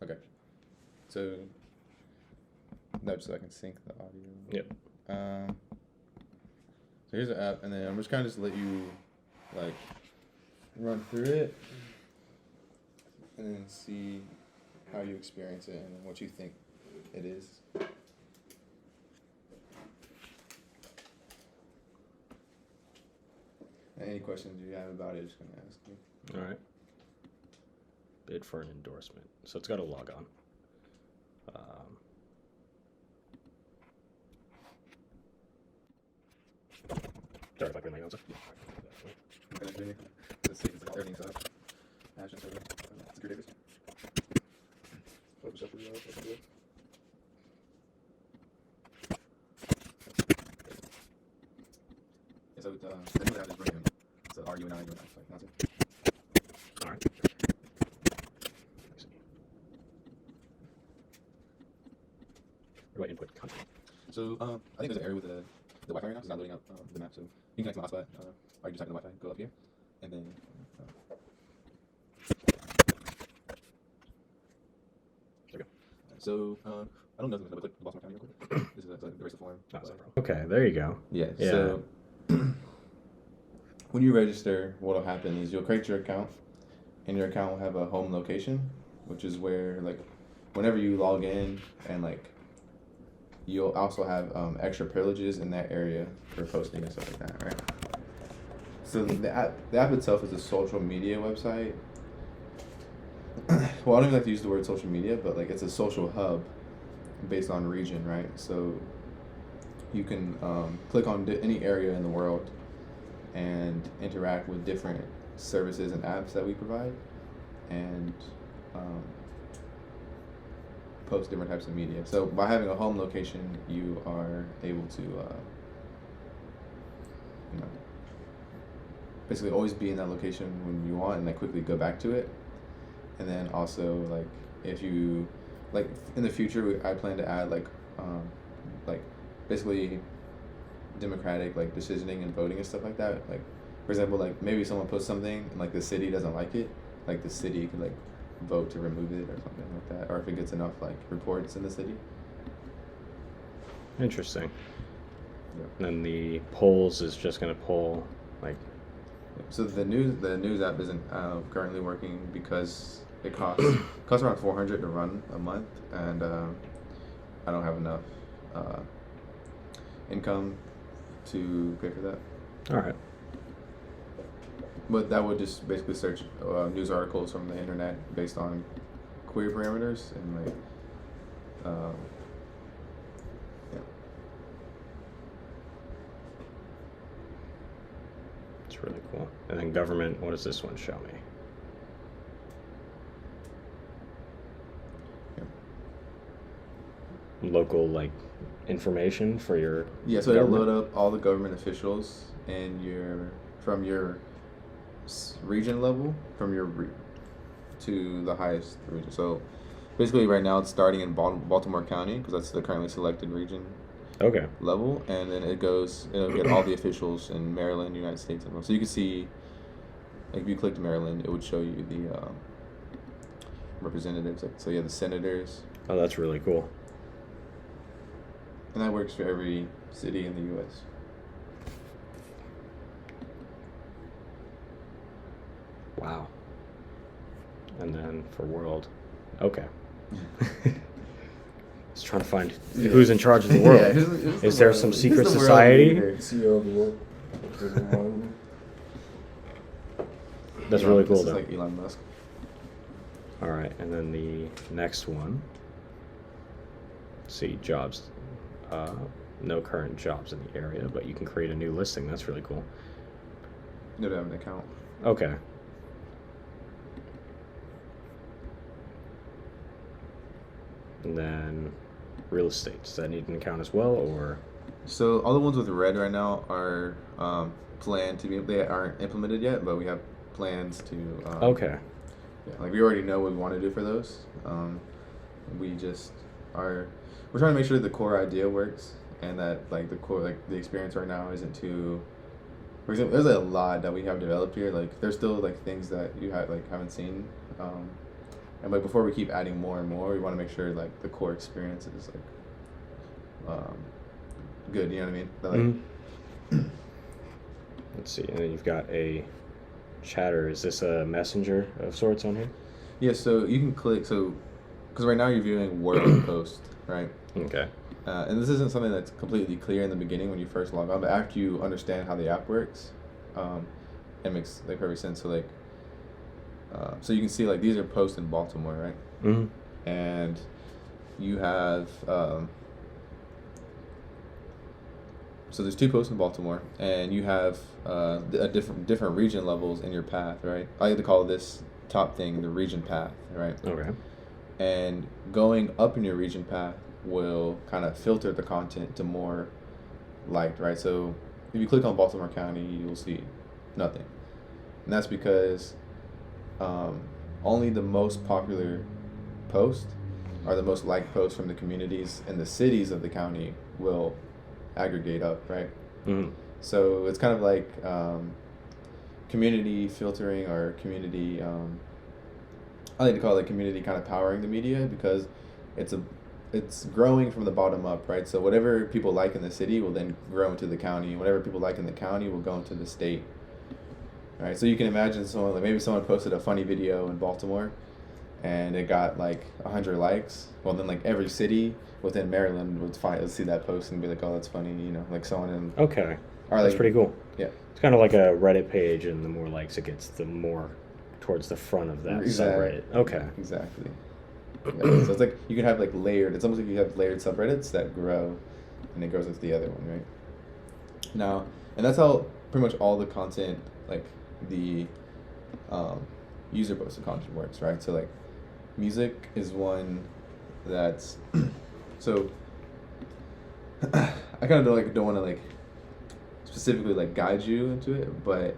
Okay. So, no, so I can sync the audio. Yep. Um, so here's the app, and then I'm just kind of just let you, like, run through it, and then see how you experience it and what you think it is. Any questions you have about it, just gonna ask me. All right. Bid for an endorsement. So it's got a log on. Sorry if I put my nose up. Let's see, everything's up. Action server. Secure Davis. Focus up for you. Yeah, so the name of that is Runiuni. So RUNI, like, that's it. All right. Where do I input content? So I think there's an error with the Wi-Fi right now. It's not loading up the map. So you can connect to the hotspot, or you just type in the Wi-Fi, go up here, and then. There we go. So I don't know if I'm gonna click Baltimore County real quick. This is like the racial form. Oh, okay, there you go. Yeah. Yeah. So when you register, what'll happen is you'll create your account, and your account will have a home location, which is where, like, whenever you log in, and like you'll also have extra privileges in that area for posting and stuff like that, right? So the app itself is a social media website. Well, I don't even like to use the word social media, but like it's a social hub based on region, right? So you can click on any area in the world and interact with different services and apps that we provide, and post different types of media. So by having a home location, you are able to, you know, basically always be in that location when you want, and then quickly go back to it. And then also, like, if you, like, in the future, I plan to add like basically democratic, like, decisioning and voting and stuff like that. Like, for example, like maybe someone posts something and like the city doesn't like it, like the city could like vote to remove it or something like that, or if it gets enough like reports in the city. Interesting. Yep. And then the polls is just going to poll, like. So the news app isn't currently working because it costs around $400 to run a month, and I don't have enough income to pay for that. All right. But that would just basically search news articles from the internet based on query parameters, and like yeah. It's really cool. And then government, what does this one show me? Yeah. Local, like, information for your Yeah, so it'll government? load up all the government officials and from your region level, from your to the highest region. So basically right now it's starting in Baltimore County because that's the currently selected region Okay. level, and then it'll get all the officials in Maryland, United States, and so you can see, like, if you clicked Maryland, it would show you the representatives. Like, so you have the senators, Oh, that's really cool. and that works for every city in the U.S. Wow. And then for world, okay. Just trying to find who's in charge of the world. Yeah, who's Is the there world- some who's secret the world society? leader? CEO of the world. That's Yeah, really this cool, is though. like Elon Musk. All right, and then the next one. Let's see, jobs. No current jobs in the area, but you can create a new listing. That's really cool. You don't have an account. Okay. And then real estate. Does that need an account as well, or? So all the ones with red right now are planned to be. They aren't implemented yet, but we have plans to. Okay. Yeah, like we already know what we want to do for those. We just are. We're trying to make sure the core idea works, and that like the core, like the experience right now isn't too. For example, there's a lot that we have developed here. Like there's still like things that you have like haven't seen. And like before we keep adding more and more, we want to make sure like the core experience is like good. You know what I mean? That, like, Mhm. Let's see, and then you've got a chatter. Is this a messenger of sorts on here? yeah. So you can click because right now you're viewing world post, right? Okay. And this isn't something that's completely clear in the beginning when you first log on, but after you understand how the app works, um, it makes like perfect sense. So like, so you can see like these are posts in Baltimore, right? Mm-hmm. And you have so there's two posts in Baltimore, and you have a different region levels in your path, right? I like to call this top thing the region path, right? Okay. And going up in your region path will kind of filter the content to more liked, right? So if you click on Baltimore County, you'll see nothing, and that's because um, only the most popular posts or the most liked posts from the communities and the cities of the county will aggregate up, right? Mm-hmm. So it's kind of like community filtering or community. I like to call it community kind of powering the media because it's a it's growing from the bottom up, right? So whatever people like in the city will then grow into the county. Whatever people like in the county will go into the state. Right? So you can imagine someone like maybe someone posted a funny video in Baltimore and it got like 100 likes. Well, then like every city within Maryland would see that post and be like, "Oh, that's funny," you know, like someone in Okay. or That's like pretty cool. yeah, It's kind of like a Reddit page, and the more likes it gets, the more towards the front of that subreddit. Okay. exactly. Yeah. So it's like you can have like layered. It's almost like you have layered subreddits that grow, and it grows into the other one, right? Now, and that's how pretty much all the content, like the um, user posted content works, right? So like music is one that's so I kind of don't want to like specifically like guide you into it, but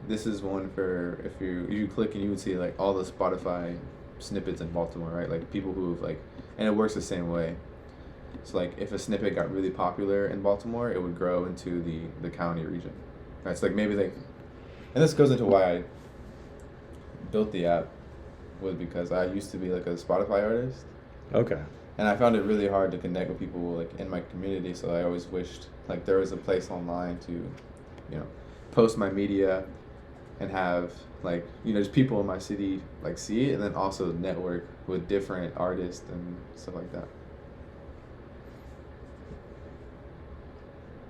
this is one for if you click and you would see like all the Spotify snippets in Baltimore, right? Like people who've like, and it works the same way. So like if a snippet got really popular in Baltimore, it would grow into the county region. Right. So like maybe like, and this goes into why I built the app was because I used to be like a Spotify artist, Okay. and I found it really hard to connect with people like in my community. So I always wished like there was a place online to, you know, post my media and have like just people in my city like see it, and then also network with different artists and stuff like that.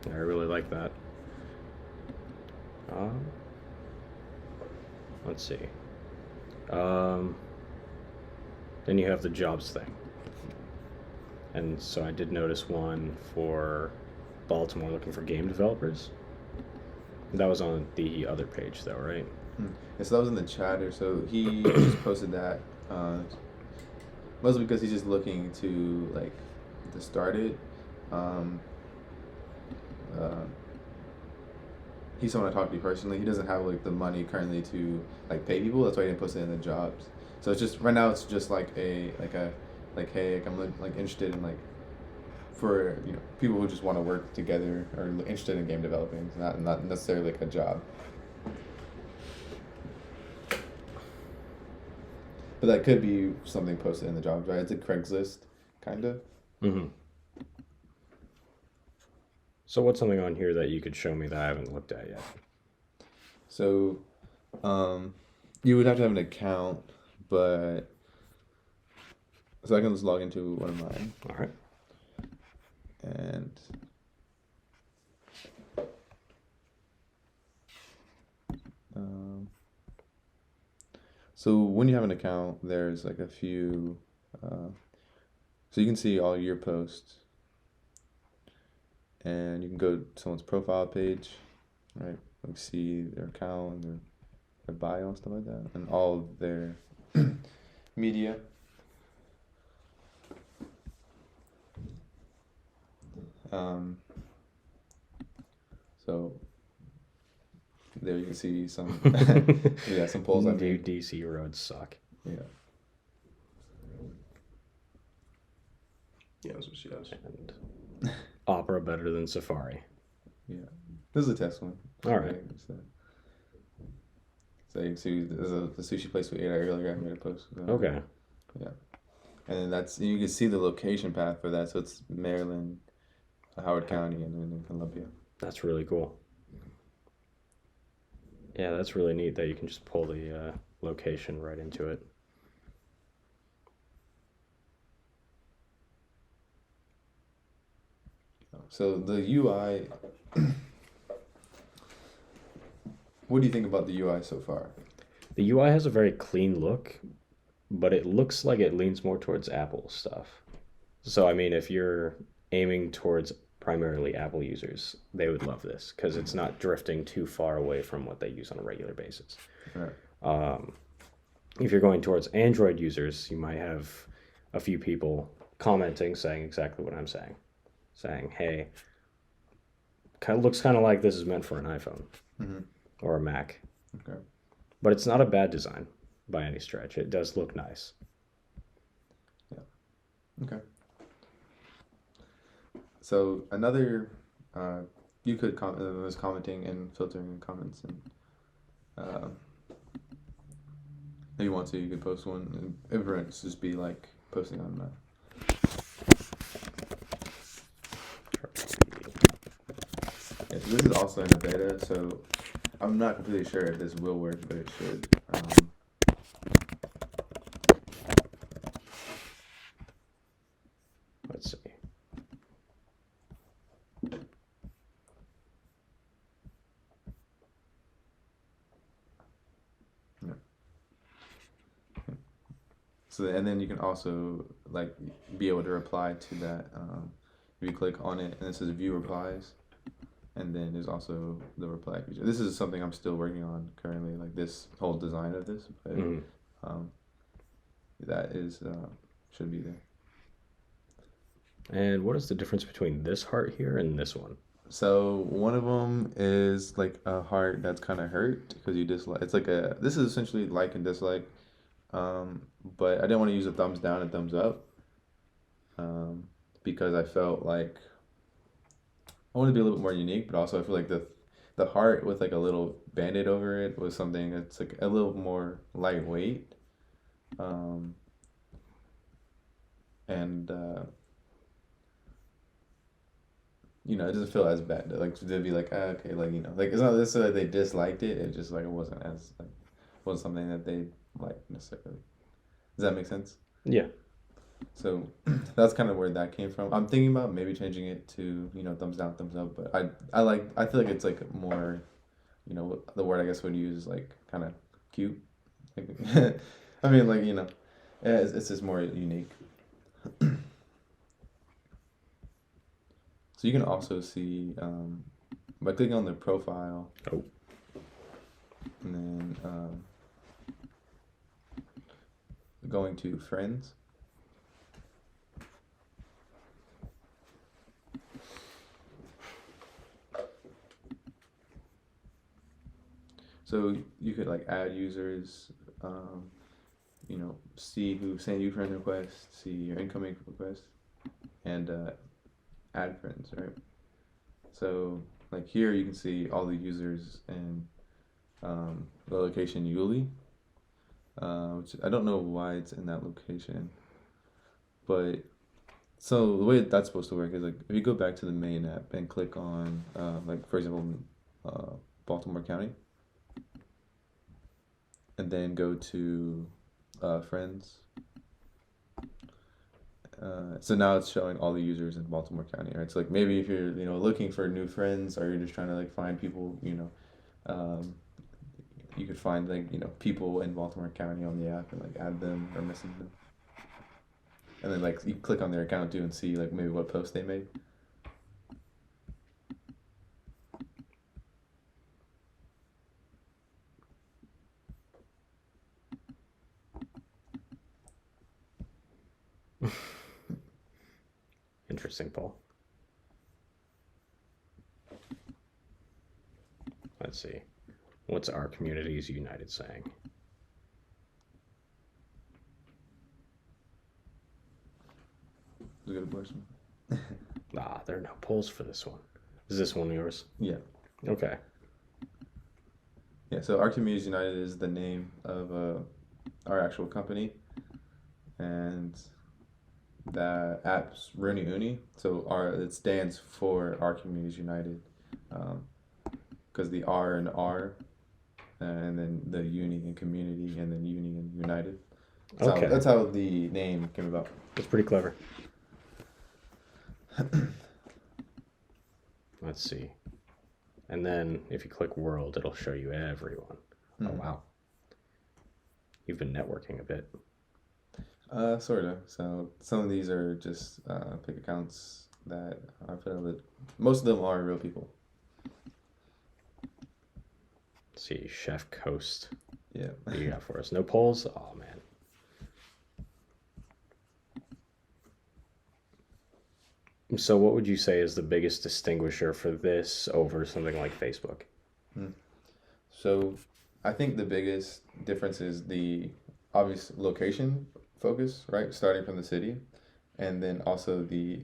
I really like that. Um, let's see. Um, then you have the jobs thing. And so I did notice one for Baltimore looking for game developers. That was on the other page, though, right? And so that was in the chatter. So he just posted that, mostly because he's just looking to like to start it. Um, uh, he's someone I talked to personally. He doesn't have like the money currently to like pay people. That's why he didn't post it in the jobs. So it's just right now. It's just like a hey, like, I'm like interested in like for people who just want to work together or interested in game developing. It's not necessarily like a job. But that could be something posted in the jobs, right? It's a Craigslist, kind of. Mm-hmm. So what's something on here that you could show me that I haven't looked at yet? So, you would have to have an account, but so I can just log into one of mine, All right. and um, so when you have an account, there's like a few, so you can see all your posts, and you can go to someone's profile page, right? Like see their account and their bio and stuff like that, and all of their media. Um, so there you can see some yeah, some polls I made. DC roads suck. Yeah. Yeah, that's what she does. And Opera better than Safari. Yeah. This is a test one. All right. So you can see there's the sushi place we ate at earlier. I made a post. Okay. Yeah, and then you can see the location path for that. So it's Maryland, Howard County, and then in Columbia. That's really cool. Yeah, that's really neat that you can just pull the location right into it. So the UI, what do you think about the UI so far? The UI has a very clean look, but it looks like it leans more towards Apple stuff. So, I mean, if you're aiming towards primarily Apple users, they would love this because it's not drifting too far away from what they use on a regular basis. Right. Um, if you're going towards Android users, you might have a few people commenting saying exactly what I'm saying, hey, looks kind of like this is meant for an iPhone or a Mac. Okay. But it's not a bad design by any stretch. It does look nice. Yeah. Okay. So another, you could was commenting and filtering comments, and if you want to, you could post one. And everyone's just be like posting on that. Yeah, so this is also in a beta, so I'm not completely sure if this will work, but it should. Let's see. Yeah. So and then you can also like be able to reply to that. If you click on it and it says view replies, and then there's also the reply feature. This is something I'm still working on currently, like this whole design of this, but that is should be there. And what is the difference between this heart here and this one? So one of them is like a heart that's kind of hurt because you dislike. It's like this is essentially like and dislike, but I didn't want to use a thumbs down and thumbs up, because I felt like I want to be a little bit more unique, but also I feel like the heart with like a little band-aid over it was something that's like a little more lightweight, and it doesn't feel as bad. Like they'd be like, okay, like like it's not necessarily they disliked it. It just like it wasn't as like wasn't something that they liked necessarily. Does that make sense? Yeah. So that's kind of where that came from. I'm thinking about maybe changing it to thumbs down, thumbs up. But I feel like it's like more, the word I guess would use is like kind of cute. Like, I mean like it's just more unique. So you can also see by clicking on their profile. Oh. And then going to friends. So you could like add users, see who sent you friend requests, see your incoming requests, and add friends, right? So like here you can see all the users in the location Yuli, which I don't know why it's in that location, but so the way that's supposed to work is like if you go back to the main app and click on like for example Baltimore County, and then go to friends. So now it's showing all the users in Baltimore County, right? So like maybe if you're looking for new friends, or you're just trying to like find people, you could find like people in Baltimore County on the app and like add them or message them, and then like you click on their account too and see like maybe what post they made. Interesting, Paul. Let's see. What's our communities united saying? That's a good question. There are no polls for this one. Is this one yours? Yeah. Okay. Yeah. So our communities united is the name of our actual company, and the app's Runiuni. So it stands for Our Communities United, because the R and R, and then the uni and community, and then uni and united. Okay. That's how the name came about. That's pretty clever. Let's see. And then if you click world, it'll show you everyone. Oh, wow. You've been networking a bit. Sort of. So some of these are just fake accounts that I feel that most of them are real people. Let's see, Chef Coast. Yeah. What do you got for us? No polls? Oh, man. So what would you say is the biggest distinguisher for this over something like Facebook? So I think the biggest difference is the obvious location focus, right? Starting from the city, and then also the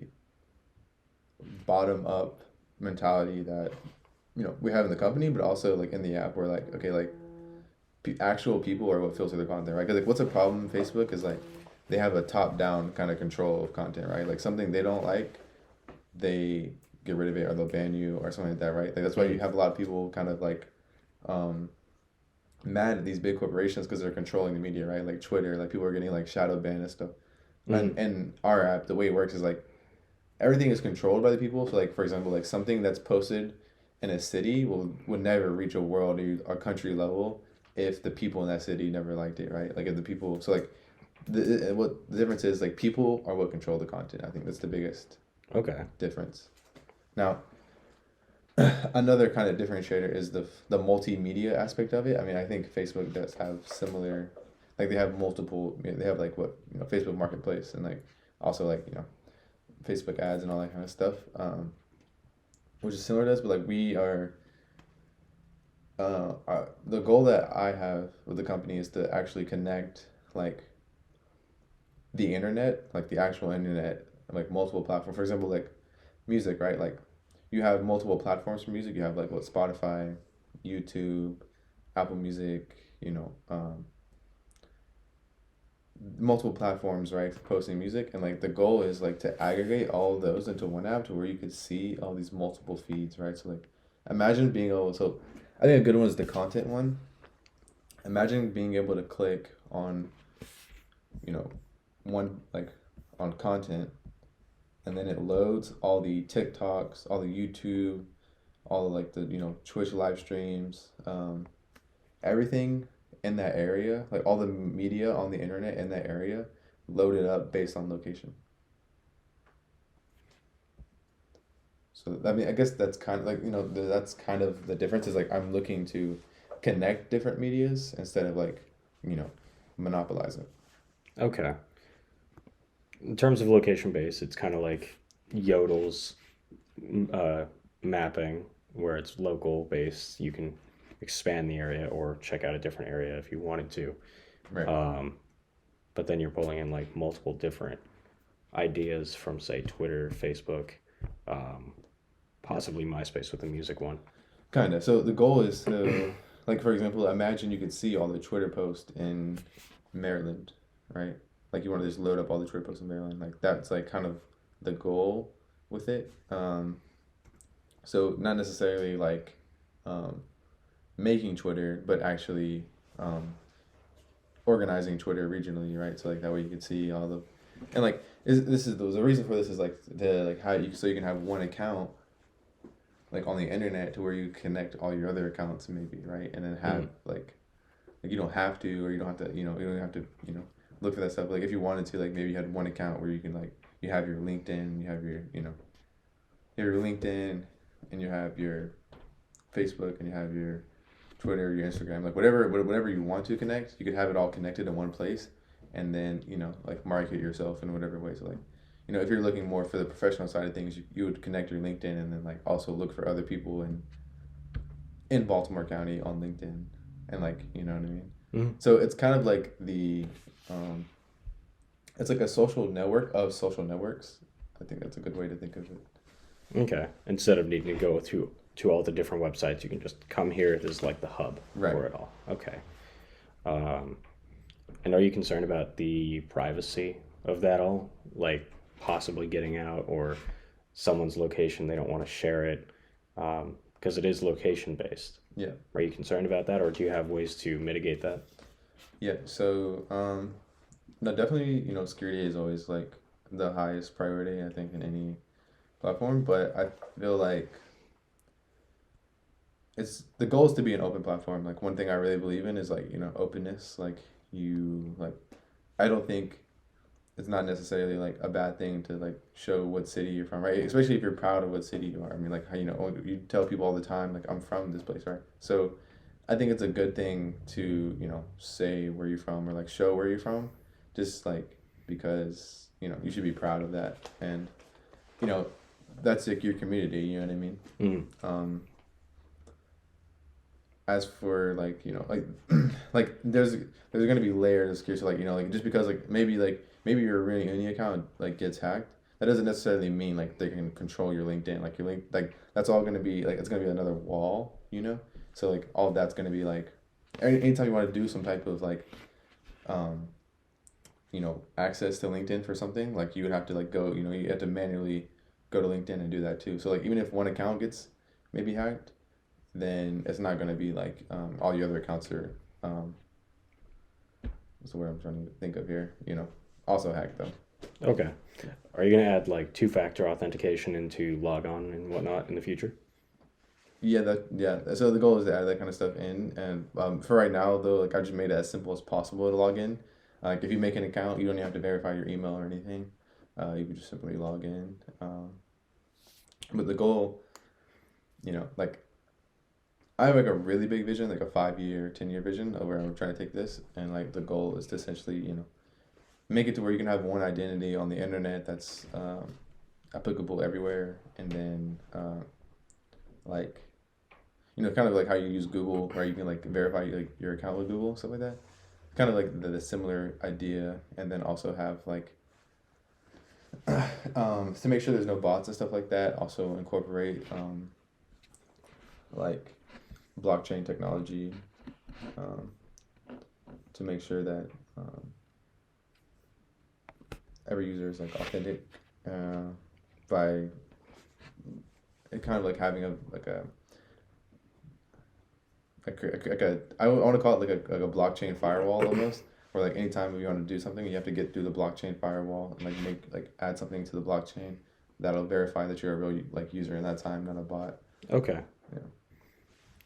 bottom up mentality that we have in the company, but also like in the app, where like, okay, like actual people are what filter the content, right? Because like what's a problem in Facebook is like they have a top down kind of control of content, right? Like something they don't like, they get rid of it, or they'll ban you or something like that, right? Like that's why you have a lot of people kind of like mad at these big corporations because they're controlling the media, right? Like Twitter, like people are getting like shadow banned and stuff. And our app, the way it works is like everything is controlled by the people. So like for example, like something that's posted in a city would never reach a world or a country level if the people in that city never liked it, right? Like if the people, so like what the difference is, like people are what control the content. I think that's the biggest difference. Now, another kind of differentiator is the multimedia aspect of it. I mean, I think Facebook does have similar, like they have multiple, they have like Facebook Marketplace, and like also like Facebook ads and all that kind of stuff, which is similar to us. But like we are, the goal that I have with the company is to actually connect like the internet, like the actual internet, like multiple platforms. For example, like music, right? Like you have multiple platforms for music. You have like Spotify, YouTube, Apple Music, multiple platforms, right, for posting music. And like the goal is like to aggregate all of those into one app to where you could see all these multiple feeds, right? So like imagine being able, so I think a good one is the content one. Imagine being able to click on, one like on content, and then it loads all the TikToks, all the YouTube, all like the Twitch live streams, everything in that area, like all the media on the internet in that area, loaded up based on location. So I mean, I guess that's kind of like that's kind of the difference. Is like I'm looking to connect different medias instead of like monopolize it. Okay. In terms of location base, it's kind of like Yodel's mapping, where it's local based. You can expand the area or check out a different area if you wanted to. Right. But then you're pulling in like multiple different ideas from, say, Twitter, Facebook, possibly MySpace with the music one. Kind of. So the goal is to, like, for example, imagine you could see all the Twitter posts in Maryland, right? Like you want to just load up all the Twitter posts in Maryland. Like that's like kind of the goal with it. So not necessarily like making Twitter, but actually organizing Twitter regionally, right? So like that way you can see all the, and like this is the reason for this is like the like how you so you can have one account like on the internet to where you connect all your other accounts maybe, right? And then have like you don't have to, or you don't have to, you don't have to, look for that stuff. Like if you wanted to, like maybe you had one account where you can like you have your LinkedIn, you have your your LinkedIn, and you have your Facebook, and you have your Twitter, your Instagram, like whatever you want to connect, you could have it all connected in one place, and then like market yourself in whatever way. So like if you're looking more for the professional side of things, you would connect your LinkedIn, and then like also look for other people in Baltimore County on LinkedIn, and like what I mean. So it's kind of like it's like a social network of social networks. I think that's a good way to think of it. Okay. Instead of needing to go to all the different websites, you can just come here. This is like the hub for it all. Okay. And are you concerned about the privacy of that all? Like possibly getting out or someone's location, they don't want to share it because it is location based. Yeah. Are you concerned about that or do you have ways to mitigate that? Yeah. So no, definitely, security is always like the highest priority, I think, in any platform. But I feel like it's the goal is to be an open platform. Like one thing I really believe in is like, openness. Like you like I don't think it's not necessarily like a bad thing to like show what city you're from, right? Especially if you're proud of what city you are. I mean, like how you tell people all the time, like I'm from this place, right? So I think it's a good thing to say where you're from or like show where you're from, just like because you should be proud of that, and you know that's like your community. You know what I mean? Mm. As for like like like there's gonna be layers of security. So like like just because maybe your Runiuni account like gets hacked, that doesn't necessarily mean like they can control your LinkedIn. Like your link like that's all gonna be like it's gonna be another wall. So like all of that's gonna be like anytime you want to do some type of like um access to LinkedIn for something, like you would have to like go you have to manually go to LinkedIn and do that too. So like even if one account gets maybe hacked, then it's not going to be like all your other accounts are what's the word I'm trying to think of here, also hacked them. Okay. Are you going to add like two-factor authentication into logon and whatnot in the future? Yeah, so the goal is to add that kind of stuff in, and for right now though, like I just made it as simple as possible to log in. Like if you make an account, you don't even have to verify your email or anything. You can just simply log in, but the goal, like I have like a really big vision, like a 5 year, 10 year vision of where I'm trying to take this, and like the goal is to essentially, make it to where you can have one identity on the internet that's applicable everywhere, and then like, kind of like how you use Google, where you can like verify like your account with Google, stuff like that. Kind of like the similar idea, and then also have like to make sure there's no bots and stuff like that. Also incorporate like blockchain technology um, to make sure that every user is like authentic by it kind of like having a like a I want to call it like a blockchain firewall almost, where like anytime you want to do something you have to get through the blockchain firewall and like add something to the blockchain that'll verify that you're a real like user in that time, not a bot. Okay. Yeah.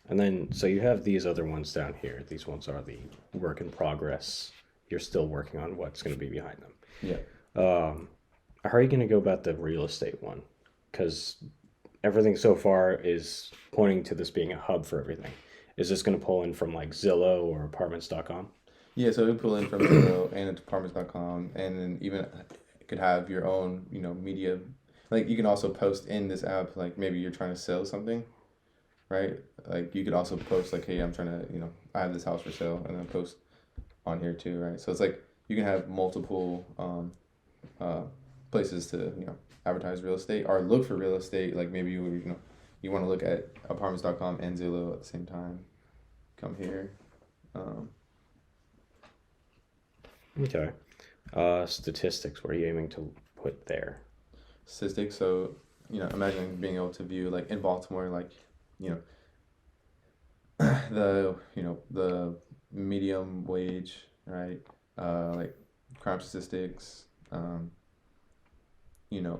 And then, so you have these other ones down here. These ones are the work in progress. You're still working on what's going to be behind them. Yeah. How are you going to go about the real estate one? Because everything so far is pointing to this being a hub for everything. Is this going to pull in from like Zillow or apartments.com? Yeah, so we pull in from Zillow and apartments.com, and then even could have your own, media. Like you can also post in this app, like maybe you're trying to sell something, right? Like you could also post like, hey, I'm trying to, I have this house for sale, and then post on here too, right? So it's like you can have multiple places to, advertise real estate or look for real estate. Like maybe you want to look at apartments.com and Zillow at the same time. Come here. Okay. Statistics. What are you aiming to put there? Statistics. So, imagine being able to view like in Baltimore, like, the medium wage, right? Like crime statistics,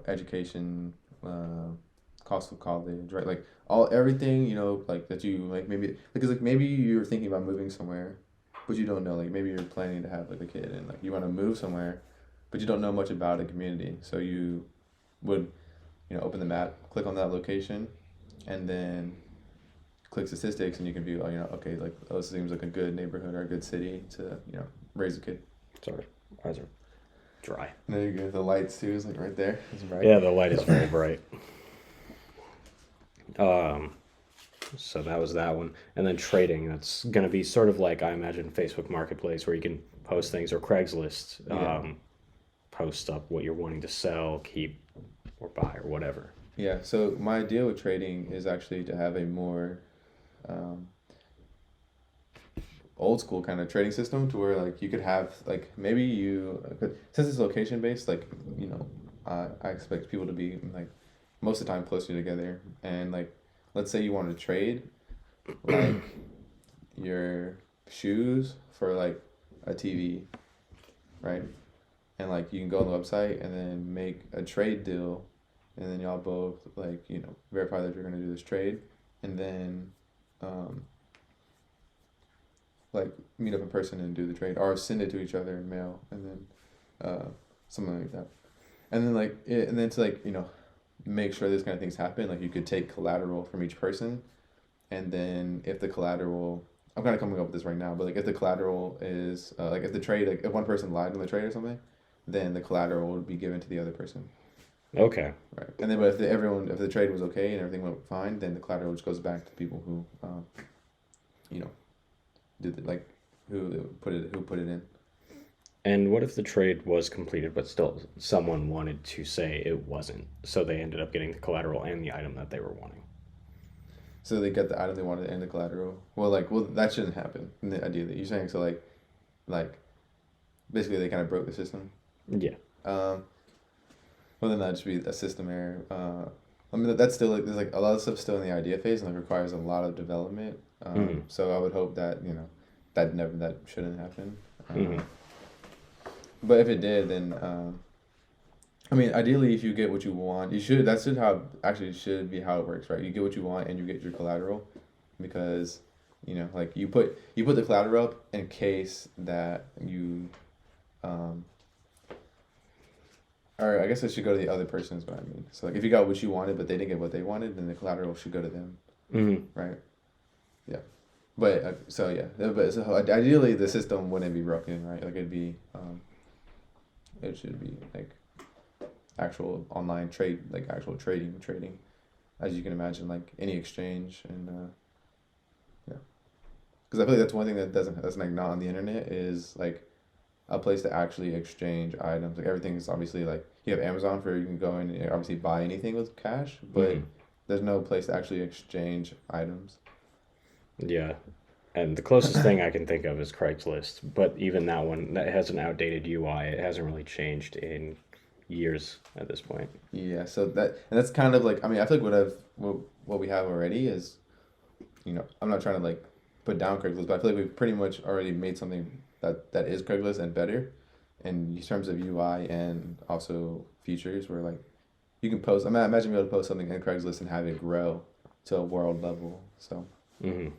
education, cost of college, right? Like everything, like that you like maybe because like maybe you're thinking about moving somewhere, but you don't know. Like maybe you're planning to have like a kid and like you want to move somewhere, but you don't know much about a community. So you would, open the map, click on that location, and then click statistics, and you can view, okay, like this seems like a good neighborhood or a good city to, raise a kid. Sorry, eyes are dry. There you go. The lights too is like right there. It's bright. Yeah, the light is very bright. So that was that one. And then trading, that's going to be sort of like, I imagine, Facebook Marketplace where you can post things, or Craigslist, post up what you're wanting to sell, keep, or buy, or whatever. Yeah, so my idea with trading is actually to have a more old school kind of trading system to where like you could have like maybe since it's location based, like you know, I expect people to be like most of the time closer together, and like let's say you want to trade like your shoes for like a TV, right? And like you can go on the website and then make a trade deal, and then y'all both like you know verify that you're gonna do this trade, and then um, like meet up in person and do the trade, or send it to each other in mail, and then something like that, and then and then to like you know make sure this kind of things happen, like you could take collateral from each person, and then if the collateral, I'm kind of coming up with this right now, but like if the collateral is like if the trade, like if one person lied on the trade or something, then the collateral would be given to the other person. Okay. Right. And then, but if the trade was okay and everything went fine, then the collateral just goes back to people who, you know, did the, like who put it in. And what if the trade was completed, but still someone wanted to say it wasn't, so they ended up getting the collateral and the item that they were wanting? So they got the item they wanted and the collateral. Well, that shouldn't happen. Ideally, you're saying so like, basically they kind of broke the system. Yeah. Well, then that'd just be a system error. I mean, that's still like there's like a lot of stuff still in the idea phase and like requires a lot of development. So I would hope that you know that shouldn't happen. But if it did, then I mean, ideally, if you get what you want, you should. That's how actually should be how it works, right? You get what you want and you get your collateral, because you know, like you put the collateral up in case that you or I guess it should go to the other person is what I mean. So like if you got what you wanted but they didn't get what they wanted, then the collateral should go to them. Right? Yeah. But ideally the system wouldn't be broken, right? Like it'd be it should be like actual online trade, like actual trading, as you can imagine, like any exchange and yeah. Because I feel like that's one thing that's like not on the internet is like a place to actually exchange items. Like everything is obviously like you have Amazon for you can go in and obviously buy anything with cash, but there's no place to actually exchange items. Yeah. And the closest thing I can think of is Craigslist, but even that one that has an outdated UI. It hasn't really changed in years at this point. Yeah, so that's kind of like I mean I feel like what we have already is, you know, I'm not trying to like put down Craigslist, but I feel like we've pretty much already made something that is Craigslist and better, in terms of UI and also features where like you can post. Imagine being able to post something in Craigslist and have it grow to a world level. So. And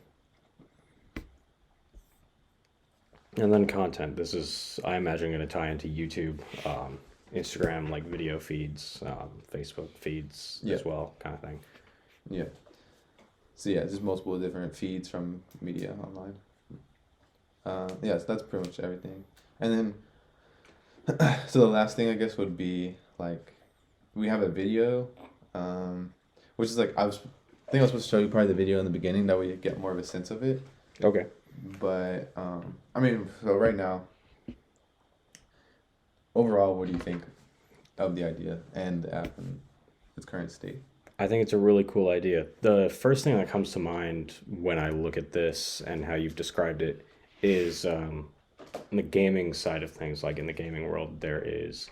then content. This is, I imagine, going to tie into YouTube, Instagram, like video feeds, Facebook feeds as well, kind of thing. Yeah. So yeah, just multiple different feeds from media online. Yeah, so that's pretty much everything. And then, so the last thing I guess would be like, we have a video, which is like I think I was supposed to show you probably the video in the beginning, that way you get more of a sense of it. Okay. But I mean, so right now, overall, what do you think of the idea and the app in its current state? I think it's a really cool idea. The first thing that comes to mind when I look at this and how you've described it is in the gaming side of things. Like in the gaming world, there is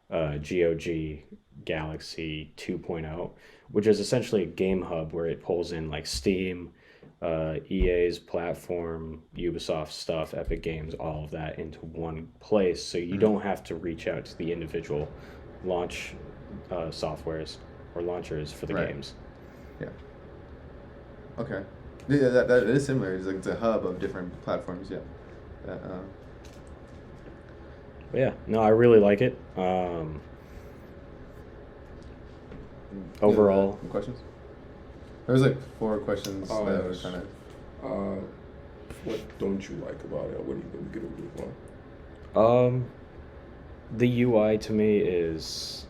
GOG Galaxy 2.0, which is essentially a game hub where it pulls in like Steam, EA's platform, Ubisoft stuff, Epic Games, all of that into one place, so you don't have to reach out to the individual launch softwares or launchers for the games. Yeah. Okay. Yeah, that is similar. It's like it's a hub of different platforms. Yeah. Yeah. No, I really like it. Overall. Questions? There was like 4 questions that were kind of. What don't you like about it? What do you get a good one? The UI to me is,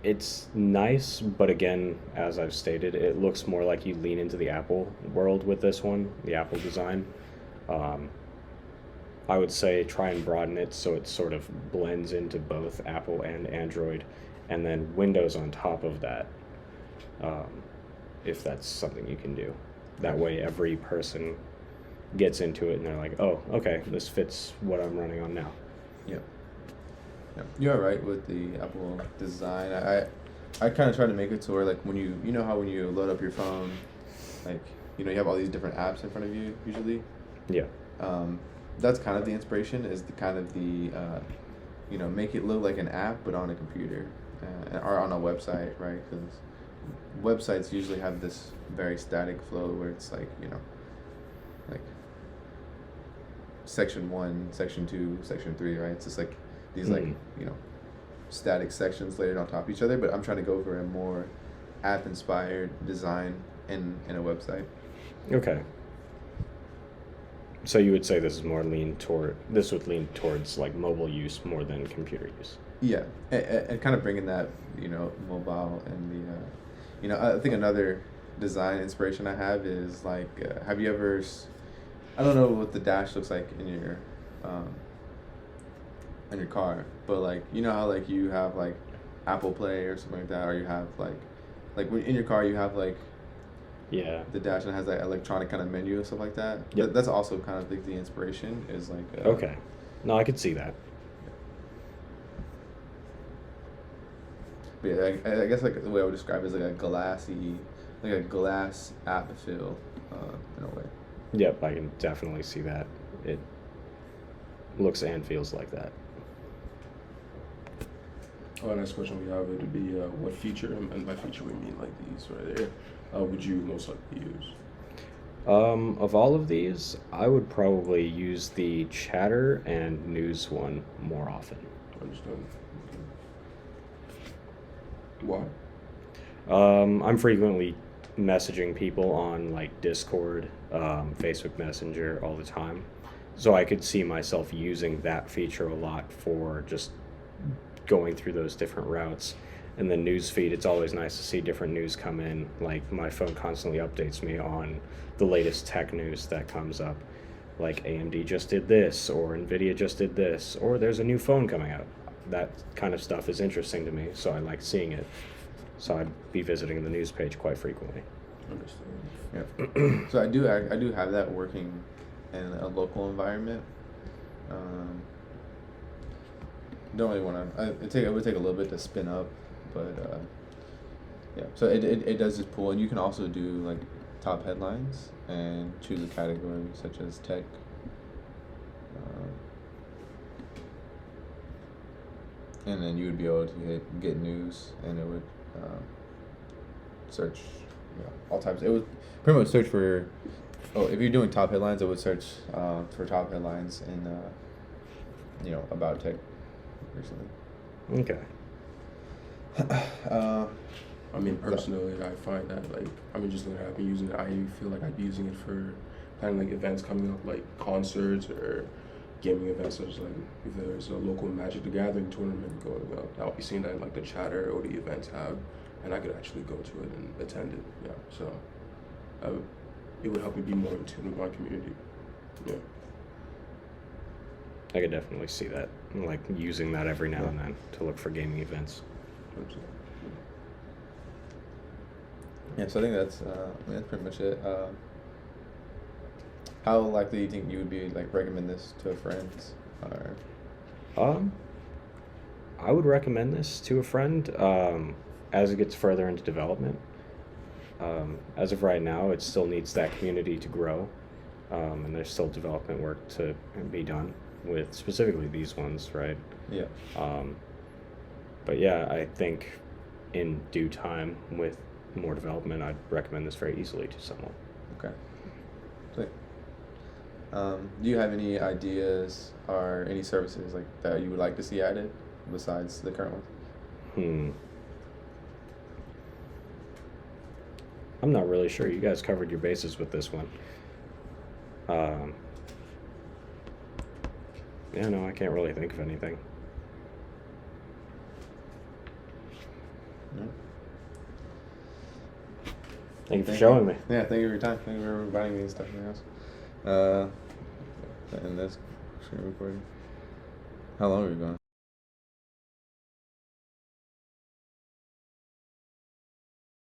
it's nice, but again, as I've stated, it looks more like you lean into the Apple world with this one, the Apple design. I would say try and broaden it so it sort of blends into both Apple and Android, and then Windows on top of that, if that's something you can do. That way every person gets into it and they're like, oh, okay, this fits what I'm running on now. Yeah. Yeah. You're right with the Apple design. I kind of try to make it to where, like, when you know how when you load up your phone, like, you know, you have all these different apps in front of you usually. Yeah. That's kind of the inspiration, is the kind of the you know, make it look like an app but on a computer, or on a website, right? Because websites usually have this very static flow where it's like, you know, like section 1, section 2, section 3, right? It's just like these like, you know, static sections layered on top of each other. But I'm trying to go for a more app inspired design in a website. Okay. So you would say this would lean towards like mobile use more than computer use. Yeah, and kind of bringing that, you know, mobile and the, you know, I think another design inspiration I have is like, have you ever, I don't know what the dash looks like in your car, but like, you know how like you have like Apple Play or something like that, or you have like when in your car you have like, yeah, the dash that has that electronic kind of menu and stuff like that. Yep. That's also kind of like the inspiration is like. Okay, no, I could see that. But yeah, I guess like the way I would describe it is like a glass app feel, in a way. Yep, I can definitely see that. It looks and feels like that. Next question we have would be what feature, and by feature we mean like these right there, would you most likely use? Of all of these, I would probably use the chatter and news one more often. Understand. Why? I'm frequently messaging people on like Discord, Facebook Messenger all the time. So I could see myself using that feature a lot for just going through those different routes. And the news feed, it's always nice to see different news come in. Like my phone constantly updates me on the latest tech news that comes up. Like AMD just did this, or Nvidia just did this, or there's a new phone coming out. That kind of stuff is interesting to me, so I like seeing it. So I'd be visiting the news page quite frequently. Understand. Yeah. So I do have that working in a local environment. Don't really want to. It would take a little bit to spin up, but yeah. So it does just pull, and you can also do like top headlines and choose a category such as tech. And then you would be able to get news, and it would search, you know, all types. It would pretty much search for. Oh, if you're doing top headlines, it would search for top headlines in, you know, about tech recently. Okay. I mean, personally, I find that like, I mean, just like I've been using it. I feel like I'd be using it for planning like events coming up, like concerts or gaming events, such as like if there's a local Magic the Gathering tournament going up, I'll be seeing that in, like the chatter or the events have, and I could actually go to it and attend it. Yeah, so it would help me be more in tune with my community. Yeah. I could definitely see that, like using that every now and then to look for gaming events. Yeah, so I think that's pretty much it. How likely do you think you would be like recommend this to a friend, or? I would recommend this to a friend as it gets further into development. As of right now, it still needs that community to grow, and there's still development work to be done with specifically these ones, right? Yeah. But yeah, I think in due time with more development, I'd recommend this very easily to someone. Okay. Sweet. Do you have any ideas or any services like that you would like to see added besides the current ones? I'm not really sure. You guys covered your bases with this one. Yeah, no, I can't really think of anything. No. Thank you for showing me. Yeah, thank you for your time. Thank you for inviting me and stuff in your house. And that's screen recording. How long are we going?